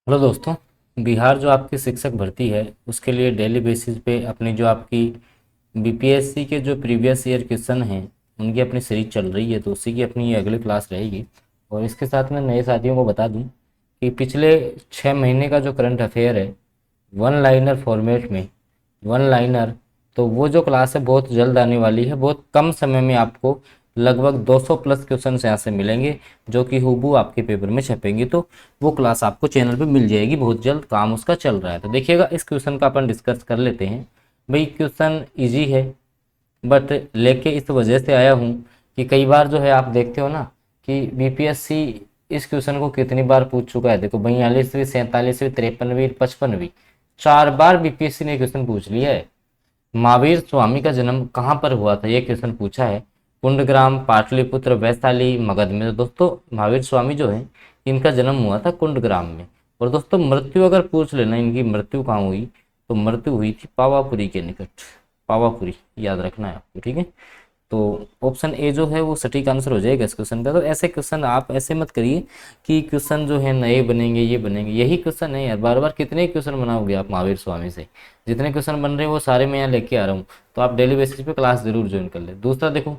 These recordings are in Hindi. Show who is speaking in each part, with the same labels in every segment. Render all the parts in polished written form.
Speaker 1: हेलो दोस्तों। बिहार जो आपकी शिक्षक भर्ती है उसके लिए डेली बेसिस पे अपनी जो आपकी बीपीएससी के जो प्रीवियस ईयर क्वेश्चन हैं उनकी अपनी सीरीज चल रही है, तो उसी की अपनी ये अगली क्लास रहेगी। और इसके साथ मैं नए साथियों को बता दूं कि पिछले 6 महीने का जो करंट अफेयर है वन लाइनर फॉर्मेट में, वन लाइनर, तो वो जो क्लास है बहुत जल्द आने वाली है। बहुत कम समय में आपको लगभग 200 प्लस क्वेश्चन यहाँ से मिलेंगे जो कि हूबहू आपके पेपर में छपेंगे। तो वो क्लास आपको चैनल पे मिल जाएगी बहुत जल्द, काम उसका चल रहा है। तो देखिएगा, इस क्वेश्चन का अपन डिस्कस कर लेते हैं। भाई क्वेश्चन इजी है, बट लेके इस वजह से आया हूँ कि कई बार जो है आप देखते हो ना कि बीपीएससी इस क्वेश्चन को कितनी बार पूछ चुका है। देखो 42वीं, 47वीं, 53वीं, 55वीं, 4 बार बीपीएससी ने क्वेश्चन पूछ लिया है। महावीर स्वामी का जन्म कहाँ पर हुआ था, ये क्वेश्चन पूछा है। कुंडग्राम, पाटलिपुत्र, वैशाली, मगध में। तो दोस्तों महावीर स्वामी जो है इनका जन्म हुआ था कुंडग्राम में। और दोस्तों मृत्यु अगर पूछ लेना इनकी मृत्यु कहाँ हुई, तो मृत्यु हुई थी पावापुरी के निकट। पावापुरी याद रखना है आपको, ठीक है। तो ऑप्शन ए जो है वो सटीक आंसर हो जाएगा इस क्वेश्चन का। तो ऐसे क्वेश्चन आप ऐसे मत करिए कि क्वेश्चन जो है नए बनेंगे, ये बनेंगे। यही क्वेश्चन है यार, बार बार कितने क्वेश्चन बनाओगे आप महावीर स्वामी से। जितने क्वेश्चन बन रहे हैं वो सारे मैं यहाँ लेके आ रहा हूँ, तो आप डेली बेसिस पे क्लास जरूर ज्वाइन कर ले। दूसरा देखो,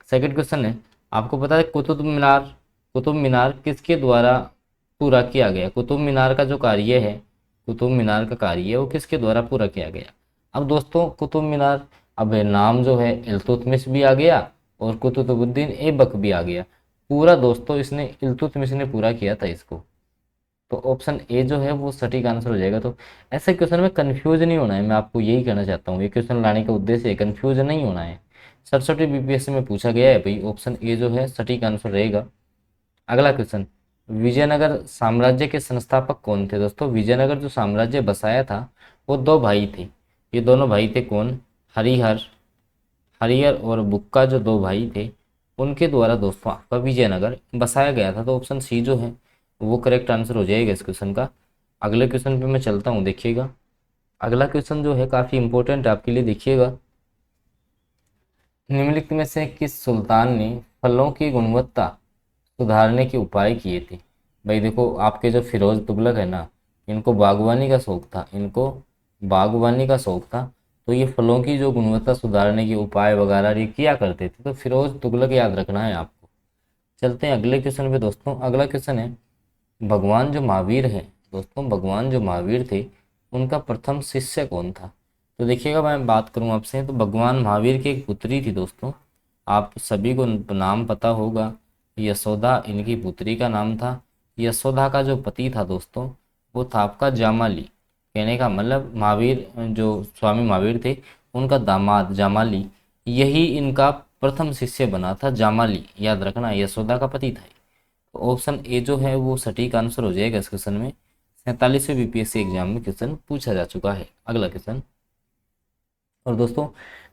Speaker 1: सेकंड क्वेश्चन है, आपको पता है कुतुब मीनार, कुतुब मीनार किसके द्वारा पूरा किया गया। कुतुब मीनार का जो कार्य है, कुतुब मीनार का कार्य है वो किसके द्वारा पूरा किया गया। अब दोस्तों कुतुब मीनार, अब नाम जो है इल्तुतमिश भी आ गया और कुतुबुद्दीन ऐबक भी आ गया। पूरा दोस्तों इसने इल्तुतमिश ने पूरा किया था इसको। तो ऑप्शन ए जो है वो सटीक आंसर हो जाएगा। तो ऐसे क्वेश्चन में कंफ्यूज नहीं होना है, मैं आपको यही कहना चाहता हूँ। ये क्वेश्चन लाने का उद्देश्य है कंफ्यूज नहीं होना है। सरस्वती बीपीएससी में पूछा गया है भाई, ऑप्शन ए जो है सटीक आंसर रहेगा। अगला क्वेश्चन, विजयनगर साम्राज्य के संस्थापक कौन थे। दोस्तों विजयनगर जो साम्राज्य बसाया था वो दो भाई थे। ये दोनों भाई थे कौन, हरिहर, हरिहर और बुक्का, जो दो भाई थे उनके द्वारा दोस्तों आपका विजयनगर बसाया गया था। तो ऑप्शन सी जो है वो करेक्ट आंसर हो जाएगा इस क्वेश्चन का। अगले क्वेश्चन पे मैं चलता हूँ, देखिएगा। अगला क्वेश्चन जो है काफ़ी इंपॉर्टेंट है आपके लिए, देखिएगा। निम्नलिखित में से किस सुल्तान ने फलों की गुणवत्ता सुधारने के उपाय किए थे। भाई देखो, आपके जो फिरोज तुगलक है ना, इनको बागवानी का शौक था, इनको बागवानी का शौक था। तो ये फलों की जो गुणवत्ता सुधारने के उपाय वगैरह ये किया करते थे। तो फिरोज तुगलक याद रखना है आपको। चलते हैं अगले क्वेश्चन पे दोस्तों। अगला क्वेश्चन है, भगवान जो महावीर है दोस्तों, भगवान जो महावीर थे उनका प्रथम शिष्य कौन था। तो देखिएगा, मैं बात करूं आपसे तो भगवान महावीर की एक पुत्री थी दोस्तों, आप सभी को नाम पता होगा, यशोदा इनकी पुत्री का नाम था। यशोदा का जो पति था दोस्तों वो था आपका जामाली। कहने का मतलब महावीर जो स्वामी महावीर थे उनका दामाद जामाली, यही इनका प्रथम शिष्य बना था। जामाली याद रखना, यशोदा का पति था। ऑप्शन ए जो है वो सटीक आंसर हो जाएगा इस क्वेश्चन में। 47वें बीपीएससी एग्जाम में क्वेश्चन पूछा जा चुका है। अगला क्वेश्चन, और दोस्तों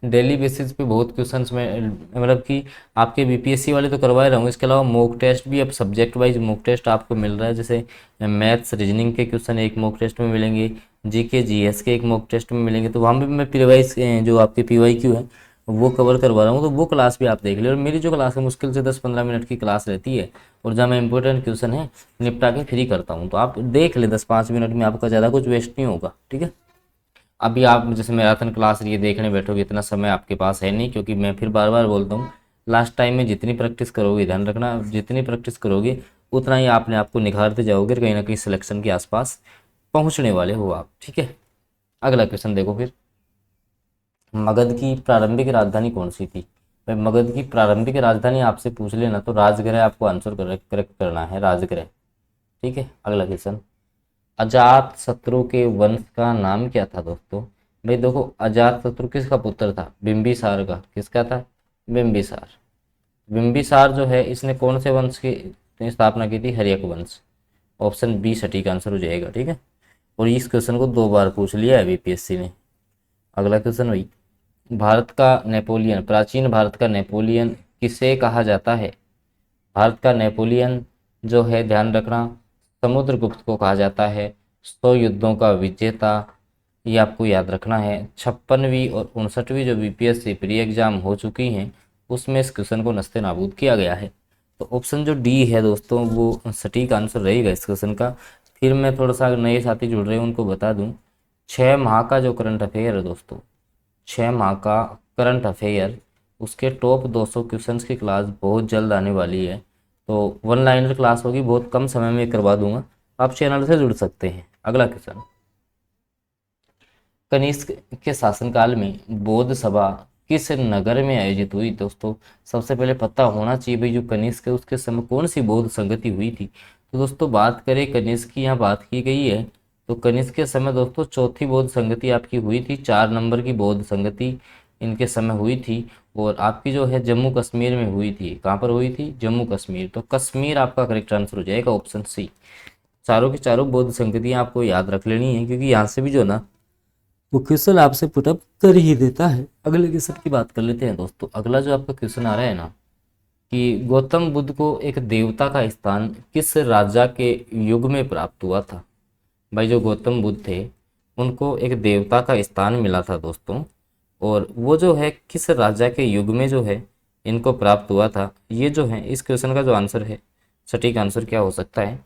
Speaker 1: डेली बेसिस पे बहुत क्वेश्चंस में, मतलब कि आपके बीपीएससी वाले तो करवा रहा हूँ, इसके अलावा मॉक टेस्ट भी अब सब्जेक्ट वाइज मॉक टेस्ट आपको मिल रहा है। जैसे मैथ्स रीजनिंग के क्वेश्चन एक मॉक टेस्ट में मिलेंगे, जीके जीएस के एक मॉक टेस्ट में मिलेंगे। तो वहाँ भी मैं प्रीवाइज जो आपके पीवाईक्यू है वो कवर करवा रहा हूँ, तो वो क्लास भी आप देख ले। और मेरी जो क्लास है मुश्किल से 10-15 मिनट की क्लास रहती है, और जहाँ मैं इंपॉर्टेंट क्वेश्चन है निपटा के फ्री करता हूँ। तो आप देख ले, 10-5 मिनट में आपका ज़्यादा कुछ वेस्ट नहीं होगा, ठीक है। अभी आप जैसे मैराथन क्लास ये देखने बैठोगे, इतना समय आपके पास है नहीं, क्योंकि मैं फिर बार बार बोलता हूँ लास्ट टाइम में जितनी प्रैक्टिस करोगे, ध्यान रखना, जितनी प्रैक्टिस करोगे उतना ही आपने आपको निखारते जाओगे, कहीं ना कहीं सिलेक्शन के आसपास पहुँचने वाले हो आप, ठीक है। अगला क्वेश्चन देखो फिर, मगध की प्रारंभिक राजधानी कौन सी थी। भाई मगध की प्रारंभिक राजधानी आपसे पूछ लेना तो राजगृह आपको आंसर करेक्ट करना है, राजगृह, ठीक है। अगला क्वेश्चन, अजात शत्रु के वंश का नाम क्या था दोस्तों। भाई देखो, अजात शत्रु किसका पुत्र था, बिंबिसार का। किसका था, बिंबिसार। बिंबिसार जो है इसने कौन से वंश की स्थापना की थी, हर्यक वंश। ऑप्शन बी सटीक आंसर हो जाएगा, ठीक है। और इस क्वेश्चन को 2 बार पूछ लिया है बीपीएससी ने। अगला क्वेश्चन भाई, भारत का नेपोलियन, प्राचीन भारत का नेपोलियन किसे कहा जाता है। भारत का नेपोलियन जो है, ध्यान रखना, समुद्रगुप्त को कहा जाता है। 100 युद्धों का विजेता, ये आपको याद रखना है। 56वीं और 59वीं जो बीपीएससी प्री एग्जाम हो चुकी हैं उसमें इस क्वेश्चन को नस्ते नाबूद किया गया है। तो ऑप्शन जो डी है दोस्तों वो सटीक आंसर रहेगा इस क्वेश्चन का। फिर मैं थोड़ा सा नए साथी जुड़ रहे हैं उनको बता दूं, 6 माह का जो करंट अफेयर है दोस्तों, 6 माह का करंट अफेयर, उसके टॉप 200 क्वेश्चंस की क्लास बहुत जल्द आने वाली है। तो वन लाइनर क्लास होगी, बहुत कम समय में करवा दूंगा, आप चैनल से जुड़ सकते हैं। अगला क्वेश्चन, कनिष्क के शासनकाल में बौद्ध सभा किस नगर में आयोजित हुई? दोस्तों सबसे पहले पता होना चाहिए भाई, जो कनिष्क है उसके समय कौन सी बौद्ध संगति हुई थी। तो दोस्तों बात करें कनिष्क की, यहाँ बात की गई है, तो कनिष्क के समय दोस्तों चौथी बौद्ध संगति आपकी हुई थी, 4 नंबर की बौद्ध संगति इनके समय हुई थी, और आपकी जो है जम्मू कश्मीर में हुई थी। कहाँ पर हुई थी? जम्मू कश्मीर। तो कश्मीर आपका करेक्ट आंसर हो जाएगा, ऑप्शन सी। चारों की चारों बौद्ध संगतियाँ आपको याद रख लेनी है, क्योंकि यहाँ से भी जो ना वो क्वेश्चन आपसे पुटअप कर ही देता है। अगले क्वेश्चन की बात कर लेते हैं दोस्तों। अगला जो आपका क्वेश्चन आ रहा है ना, कि गौतम बुद्ध को एक देवता का स्थान किस राजा के युग में प्राप्त हुआ था? भाई जो गौतम बुद्ध थे उनको एक देवता का स्थान मिला था दोस्तों, और वो जो है किस राजा के युग में जो है इनको प्राप्त हुआ था, ये जो है इस क्वेश्चन का जो आंसर है, सटीक आंसर क्या हो सकता है,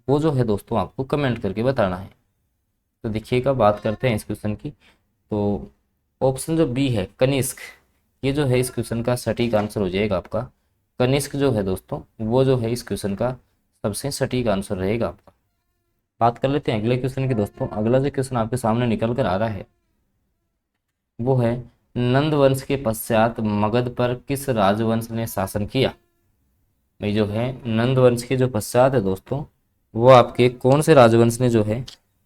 Speaker 1: वो जो है दोस्तों आपको कमेंट करके बताना है। तो देखिएगा, बात करते हैं इस क्वेश्चन की। तो ऑप्शन जो बी है कनिष्क, ये जो है इस क्वेश्चन का सटीक आंसर हो जाएगा आपका। कनिष्क जो है दोस्तों वो जो है इस क्वेश्चन का सबसे सटीक आंसर रहेगा आपका। बात कर लेते हैं अगले क्वेश्चन की दोस्तों। अगला जो क्वेश्चन आपके सामने निकल कर आ रहा है वो है, नंद वंश के पश्चात मगध पर किस राजवंश ने शासन किया? भाई जो है नंद वंश के जो पश्चात है दोस्तों, वो आपके कौन से राजवंश ने जो है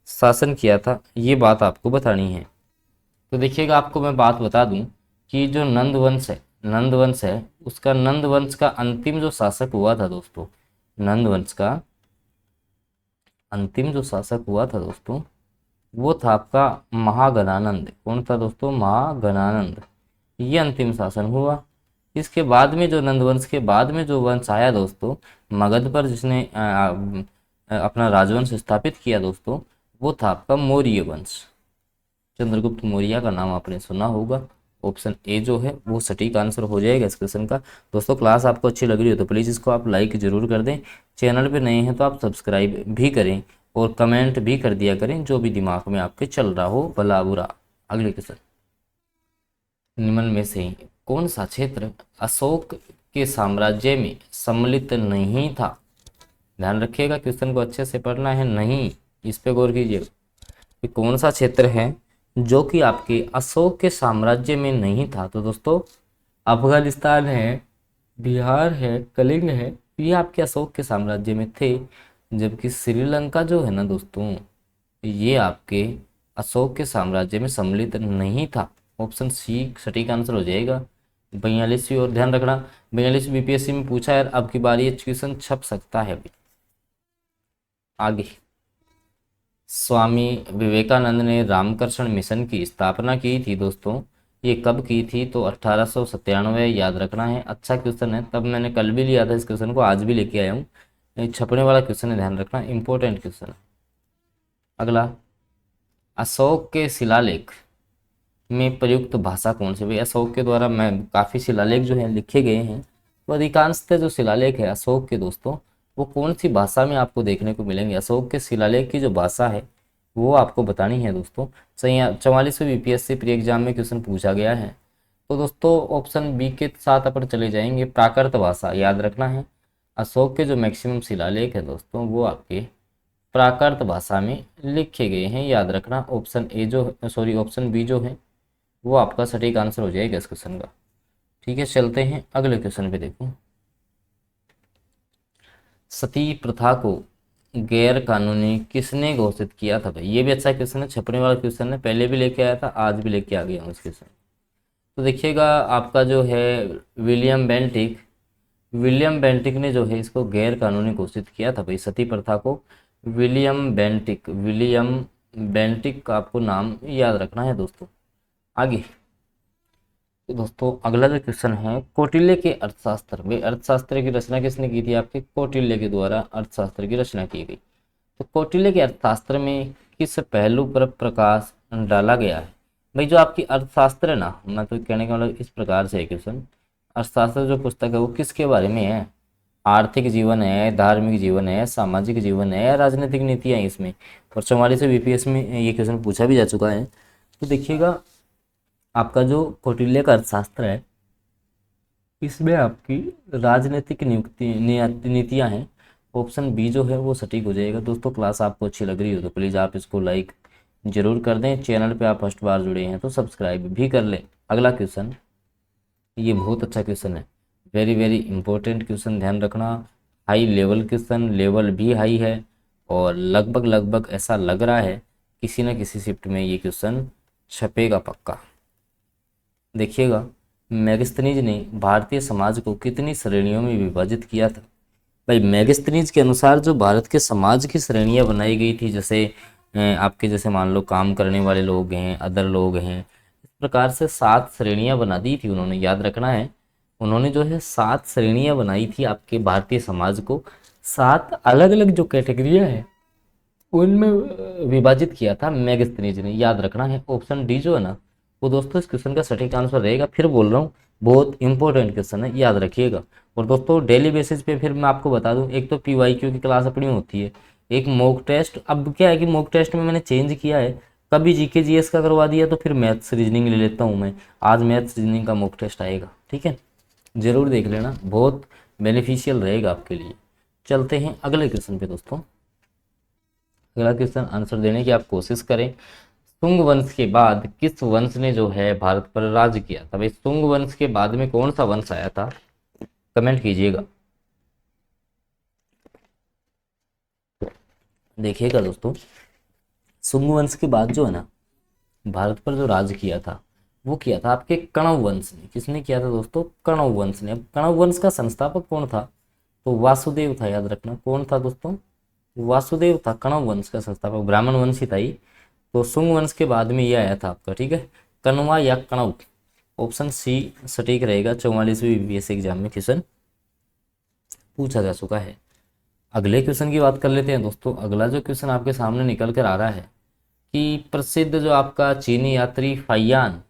Speaker 1: शासन किया था, ये बात आपको बतानी है। तो देखिएगा, आपको मैं बात बता दूं कि जो नंद वंश है उसका, नंद वंश का अंतिम जो शासक हुआ था दोस्तों, नंद वंश का अंतिम जो शासक हुआ था दोस्तों, वो था आपका महागणानंद। कौन था दोस्तों? महागणानंद। ये अंतिम शासन हुआ। इसके बाद में जो नंदवंश के बाद में जो वंश आया दोस्तों मगध पर, जिसने अपना राजवंश स्थापित किया दोस्तों, वो था आपका मौर्य वंश। चंद्रगुप्त मौर्य का नाम आपने सुना होगा। ऑप्शन ए जो है वो सटीक आंसर हो जाएगा इस क्वेश्चन का। दोस्तों क्लास आपको अच्छी लग रही हो तो प्लीज़ इसको आप लाइक जरूर कर दें, चैनल पे नए हैं तो आप सब्सक्राइब भी करें, और कमेंट भी कर दिया करें जो भी दिमाग में आपके चल रहा हो, भला बुरा। अगले क्वेश्चन, निम्न में से कौन सा क्षेत्र अशोक के साम्राज्य में सम्मिलित नहीं था? ध्यान रखिएगा, क्वेश्चन को अच्छे से पढ़ना है, नहीं इस पे गौर कीजिएगा कि कौन सा क्षेत्र है जो कि आपके अशोक के साम्राज्य में नहीं था। तो दोस्तों अफगानिस्तान है, बिहार है, कलिंग है, ये आपके अशोक के साम्राज्य में थे, जबकि श्रीलंका जो है ना दोस्तों, ये आपके अशोक के साम्राज्य में सम्मिलित नहीं था। ऑप्शन सी सटीक आंसर हो जाएगा। 42वीं, और ध्यान रखना 42वीं बीपीएससी में पूछा है, अब की बार ये क्वेश्चन छप सकता है अभी। आगे, स्वामी विवेकानंद ने रामकृष्ण मिशन की स्थापना की थी दोस्तों, ये कब की थी? तो 1897, याद रखना है। अच्छा क्वेश्चन है, तब मैंने कल भी लिया था इस क्वेश्चन को, आज भी लेके आया हूँ। ये छपने वाला क्वेश्चन है, ध्यान रखना, इंपॉर्टेंट क्वेश्चन है। अगला, अशोक के शिलालेख में प्रयुक्त भाषा कौन सी? भाई अशोक के द्वारा मैं काफ़ी शिलालेख जो हैं लिखे गए हैं, तो अधिकांशतः जो शिलालेख है अशोक के दोस्तों, वो कौन सी भाषा में आपको देखने को मिलेंगे? अशोक के शिलालेख की जो भाषा है वो आपको बतानी है दोस्तों। सही, 44वीं बीपीएससी प्री एग्जाम में क्वेश्चन पूछा गया है। तो दोस्तों ऑप्शन बी के साथ अपन चले जाएंगे, प्राकृत भाषा, याद रखना है। अशोक के जो मैक्सिमम शिलालेख है दोस्तों वो आपके प्राकृत भाषा में लिखे गए हैं, याद रखना। ऑप्शन ए जो, सॉरी ऑप्शन बी जो है वो आपका सटीक आंसर हो जाएगा इस क्वेश्चन का। ठीक है, चलते हैं अगले क्वेश्चन पे। देखो, सती प्रथा को गैर कानूनी किसने घोषित किया था? भाई ये भी अच्छा क्वेश्चन है, छपने वाला क्वेश्चन है, पहले भी लेके आया था, आज भी लेके आ गया हूँ इस क्वेश्चन। तो देखिएगा, आपका जो है विलियम बेंटिक ने जो है इसको गैर कानूनी घोषित किया था भाई, सती प्रथा को। विलियम बेंटिक का आपको नाम याद रखना है दोस्तों। आगे, तो दोस्तों अगला जो क्वेश्चन है, कौटिल्य के अर्थशास्त्र में, अर्थशास्त्र की रचना किसने की थी? आपके कौटिल्य के द्वारा अर्थशास्त्र की रचना की गई। तो कौटिल्य के अर्थशास्त्र में किस पहलू पर प्रकाश डाला गया है? भाई जो आपकी अर्थशास्त्र है ना, मैं तो कहने का मतलब इस प्रकार से है क्वेश्चन, अर्थशास्त्र जो पुस्तक है वो किसके बारे में है? आर्थिक जीवन है, धार्मिक जीवन है, सामाजिक जीवन है, या राजनीतिक नीतियाँ हैं इसमें। और 44 से बीपीएस में ये क्वेश्चन पूछा भी जा चुका है। तो देखिएगा आपका जो कौटिल्य का अर्थशास्त्र है इसमें आपकी राजनीतिक नियुक्ति नीतियाँ हैं। ऑप्शन बी जो है वो सटीक हो जाएगा। दोस्तों क्लास आपको अच्छी लग रही हो तो प्लीज़ आप इसको लाइक जरूर कर दें। चैनल पे आप फर्स्ट बार जुड़े हैं तो सब्सक्राइब भी कर लें। अगला क्वेश्चन, ये बहुत अच्छा क्वेश्चन है, वेरी वेरी इंपॉर्टेंट क्वेश्चन, ध्यान रखना। हाई लेवल क्वेश्चन, लेवल भी हाई है और लगभग लगभग ऐसा लग रहा है किसी न किसी शिफ्ट में ये क्वेश्चन छपेगा पक्का। देखिएगा मैगस्थनीज ने भारतीय समाज को कितनी श्रेणियों में विभाजित किया था। भाई मैगस्थनीज के अनुसार जो भारत के समाज की श्रेणियां बनाई गई थी, जैसे आपके जैसे मान लो काम करने वाले लोग हैं, अदर लोग हैं, इस प्रकार से 7 श्रेणियां बना दी थी उन्होंने, याद रखना है। उन्होंने जो है 7 श्रेणियां बनाई थी आपके भारतीय समाज को, 7 अलग अलग जो कैटेगरियां हैं उनमें विभाजित किया था मैगस्थनीज ने, याद रखना है। ऑप्शन डी जो है ना वो दोस्तों इस क्वेश्चन का सटीक आंसर रहेगा। फिर बोल रहा हूँ बहुत इंपॉर्टेंट क्वेश्चन है, याद रखिएगा। और दोस्तों डेली बेसिस पे फिर मैं आपको बता दूं, एक तो पीवाईक्यू की क्लास अपनी होती है, एक मॉक टेस्ट। अब क्या है कि मॉक टेस्ट में मैंने चेंज किया है, कभी जीके जीएस का करवा दिया तो फिर मैथ्स रीजनिंग ले लेता हूँ मैं। आज मैथ्स रीजनिंग का मॉक टेस्ट आएगा, ठीक है, जरूर देख लेना, बहुत बेनिफिशियल रहेगा आपके लिए। चलते हैं अगले क्वेश्चन पे दोस्तों। अगला क्वेश्चन आंसर देने की आप कोशिश करें। शुंग वंश के बाद किस वंश ने जो है भारत पर राज किया था। भाई शुंग वंश के बाद में कौन सा वंश आया था, कमेंट कीजिएगा। देखिएगा दोस्तों शुंग वंश के बाद जो है ना भारत पर जो राज किया था वो किया था आपके कण्व वंश ने। किसने किया था दोस्तों, कण्व वंश ने। अब कण्व वंश का संस्थापक कौन था, तो वासुदेव था, याद रखना। कौन था दोस्तों, वासुदेव था कण्व वंश का संस्थापक, ब्राह्मण वंश ही था ये। तो शुंग वंश के बाद में ये आया था आपका, ठीक है, कण्वा या कण्व। ऑप्शन सी सटीक रहेगा। 44वीं बीपीएससी एग्जाम में क्वेश्चन पूछा जा चुका है। अगले क्वेश्चन की बात कर लेते हैं दोस्तों। अगला जो क्वेश्चन आपके सामने निकल कर आ रहा है कि प्रसिद्ध जो आपका चीनी यात्री फाइयान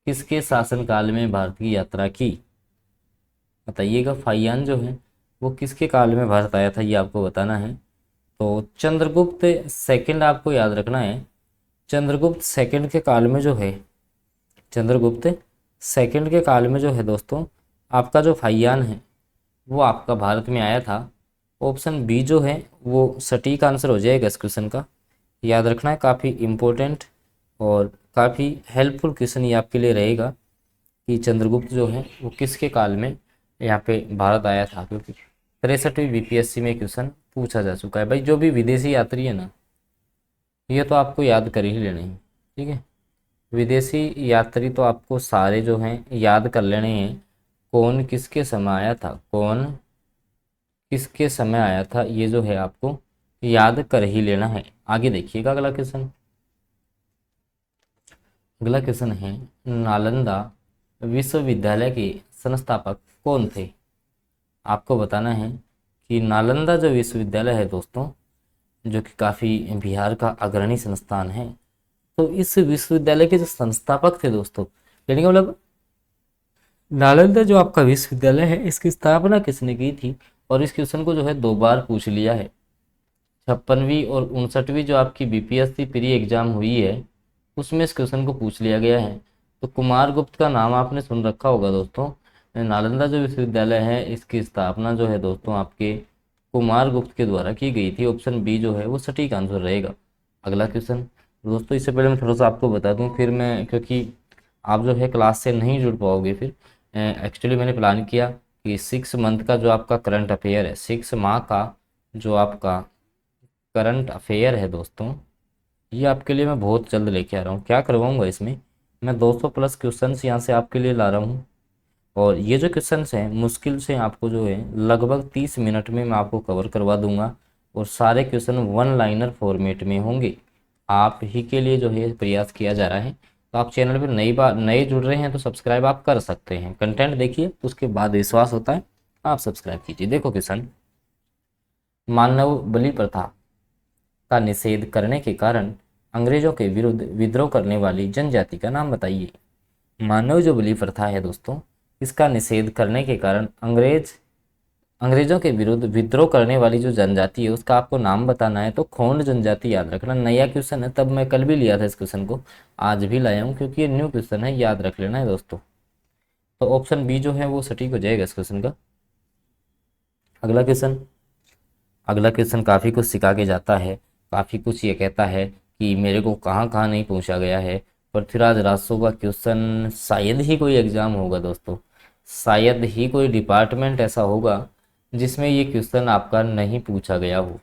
Speaker 1: किसके शासनकाल में भारत की यात्रा की, बताइएगा। फाइयान जो है वो किसके काल में भारत आया था, ये आपको बताना है। तो चंद्रगुप्त सेकंड आपको याद रखना है। चंद्रगुप्त सेकंड के काल में जो है, चंद्रगुप्त सेकंड के काल में जो है दोस्तों आपका जो फाइयान है वो आपका भारत में आया था। ऑप्शन बी जो है वो सटीक आंसर हो जाएगा इस क्वेश्चन का, याद रखना है। काफ़ी इम्पोर्टेंट और काफ़ी हेल्पफुल क्वेश्चन ये आपके लिए रहेगा कि चंद्रगुप्त जो है वो किसके काल में यहाँ पे भारत आया था, क्योंकि 63वीं बीपीएससी में क्वेश्चन पूछा जा चुका है। भाई जो भी विदेशी यात्री है ना ये तो आपको याद कर ही लेने हैं, ठीक है। विदेशी यात्री तो आपको सारे जो हैं याद कर लेने हैं। कौन किसके समय आया था, कौन किसके समय आया था, ये जो है आपको याद कर ही लेना है। आगे देखिएगा अगला क्वेश्चन। अगला क्वेश्चन है नालंदा विश्वविद्यालय के संस्थापक कौन थे। आपको बताना है कि नालंदा जो विश्वविद्यालय है दोस्तों, जो कि काफ़ी बिहार का अग्रणी संस्थान है, तो इस विश्वविद्यालय के जो संस्थापक थे दोस्तों, यानी कि मतलब नालंदा जो आपका विश्वविद्यालय है इसकी स्थापना किसने की थी। और इस क्वेश्चन को जो है 2 बार पूछ लिया है। 56वीं और 59वीं जो आपकी बीपीएससी प्री एग्जाम हुई है उसमें इस क्वेश्चन को पूछ लिया गया है। तो कुमार गुप्त का नाम आपने सुन रखा होगा दोस्तों। नालंदा जो विश्वविद्यालय है इसकी स्थापना जो है दोस्तों आपके कुमार गुप्त के द्वारा की गई थी। ऑप्शन बी जो है वो सटीक आंसर रहेगा। अगला क्वेश्चन दोस्तों, इससे पहले मैं थोड़ा सा आपको बता दूं, फिर मैं, क्योंकि आप जो है क्लास से नहीं जुड़ पाओगे फिर। एक्चुअली मैंने प्लान किया कि 6 मंथ का जो आपका करंट अफेयर है, 6 माह का जो आपका करंट अफेयर है दोस्तों, ये आपके लिए मैं बहुत जल्द लेके आ रहा हूँ। क्या करवाऊँगा इसमें, मैं 200 प्लस क्वेश्चंस यहाँ से आपके लिए ला रहा हूँ। और ये जो क्वेश्चंस हैं मुश्किल से आपको जो है लगभग 30 मिनट में मैं आपको कवर करवा दूंगा। और सारे क्वेश्चन 1 लाइनर फॉर्मेट में होंगे। आप ही के लिए जो है प्रयास किया जा रहा है। तो आप चैनल पर नए जुड़ रहे हैं तो सब्सक्राइब आप कर सकते हैं। कंटेंट देखिए उसके बाद विश्वास होता है आप सब्सक्राइब कीजिए। देखो क्वेश्चन, मानव बलि प्रथा का निषेध करने के कारण अंग्रेजों के विरुद्ध विद्रोह करने वाली जनजाति का नाम बताइए। मानव जो बलि प्रथा है दोस्तों, इसका निषेध करने के कारण अंग्रेज अंग्रेजों के विरुद्ध विद्रोह करने वाली जो जनजाति है उसका आपको नाम बताना है, तो खोंड जनजाति याद रखना। नया क्वेश्चन है, तब मैं कल भी लिया था इस क्वेश्चन को, आज भी लाया हूँ क्योंकि ये न्यू क्वेश्चन है, याद रख लेना है दोस्तों। तो ऑप्शन बी जो है वो सटीक हो जाएगा इस क्वेश्चन का। अगला क्वेश्चन काफ़ी कुछ सिखा के जाता है, काफ़ी कुछ ये कहता है कि मेरे को कहाँ कहाँ नहीं पहुँचा गया है। पृथ्वीराज रासो का क्वेश्चन शायद ही कोई एग्जाम होगा दोस्तों, शायद ही कोई डिपार्टमेंट ऐसा होगा जिसमें ये क्वेश्चन आपका नहीं पूछा गया हो।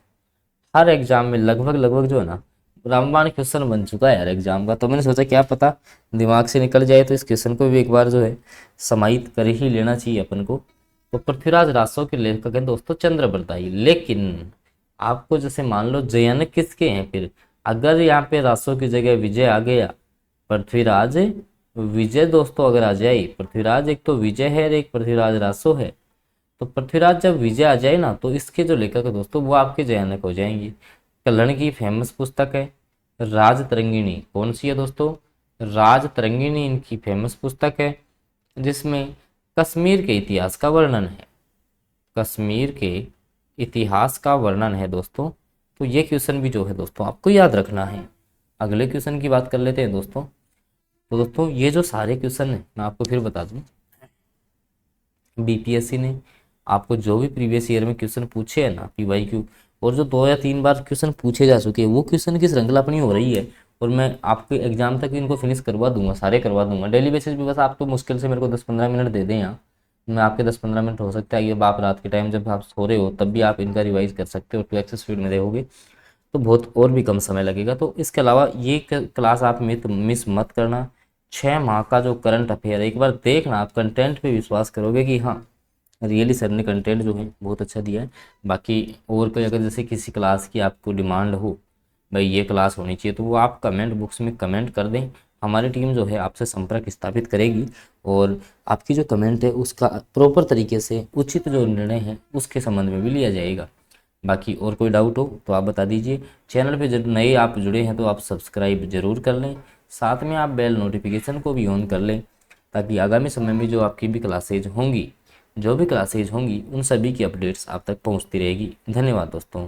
Speaker 1: हर एग्जाम में लगभग लगभग जो है ना रामबाण क्वेश्चन बन चुका है यार एग्जाम का, तो मैंने सोचा क्या पता दिमाग से निकल जाए, तो इस क्वेश्चन को भी एक बार जो है समाहित कर ही लेना चाहिए अपन को। तो पृथ्वीराज रासो के लेखक हैं दोस्तों चंद्रबरदाई। लेकिन आपको जैसे मान लो जयन किसके हैं, फिर अगर यहाँ पे रासो की जगह विजय आ गया, पृथ्वीराज विजय दोस्तों अगर आ जाए, पृथ्वीराज एक तो विजय है और एक पृथ्वीराज रासो है, तो पृथ्वीराज जब विजय आ जाए ना तो इसके जो लेखक है दोस्तों वो आपके जयानक हो जाएंगे। कल्हण की फेमस पुस्तक है राज तरंगिणी, कौन सी है दोस्तों, राज तरंगिणी इनकी फेमस पुस्तक है, जिसमें कश्मीर के इतिहास का वर्णन है, कश्मीर के इतिहास का वर्णन है दोस्तों। तो ये क्वेश्चन भी जो है दोस्तों आपको याद रखना है। अगले क्वेश्चन की बात कर लेते हैं दोस्तों। तो दोस्तों ये जो सारे क्वेश्चन है मैं आपको फिर बता दूं, बीपीएससी ने आपको जो भी प्रीवियस ईयर में क्वेश्चन पूछे हैं ना पीवाईक्यू, और जो 2 या 3 बार क्वेश्चन पूछे जा चुके हैं, वो क्वेश्चन की श्रृंखला अपनी हो रही है और मैं आपके एग्जाम तक इनको फिनिश करवा दूंगा, सारे करवा दूंगा डेली बेसिस पे। बस आप तो मुश्किल से मेरे को 10-15 मिनट दे दें यहाँ, मैं आपके 10-15 मिनट हो सकता है ये आप रात के टाइम जब आप सो रहे हो तब भी आप इनका रिवाइज कर सकते हो, 2x स्पीड में देखोगे तो बहुत और भी कम समय लगेगा। तो इसके अलावा ये क्लास आप मिस मत करना। 6 माह का जो करंट अफेयर है एक बार देखना, आप कंटेंट पे विश्वास करोगे कि हाँ रियली सर ने कंटेंट जो है बहुत अच्छा दिया है। बाकी और कोई अगर जैसे किसी क्लास की आपको डिमांड हो भाई ये क्लास होनी चाहिए, तो वो आप कमेंट बॉक्स में कमेंट कर दें, हमारी टीम जो है आपसे संपर्क स्थापित करेगी और आपकी जो कमेंट है उसका प्रॉपर तरीके से उचित जो निर्णय है उसके संबंध में भी लिया जाएगा। बाकी और कोई डाउट हो तो आप बता दीजिए। चैनल पे जब नए आप जुड़े हैं तो आप सब्सक्राइब जरूर कर लें, साथ में आप बेल नोटिफिकेशन को भी ऑन कर लें, ताकि आगामी समय में जो आपकी भी क्लासेज होंगी, जो भी क्लासेज होंगी उन सभी की अपडेट्स आप तक पहुंचती रहेगी। धन्यवाद दोस्तों।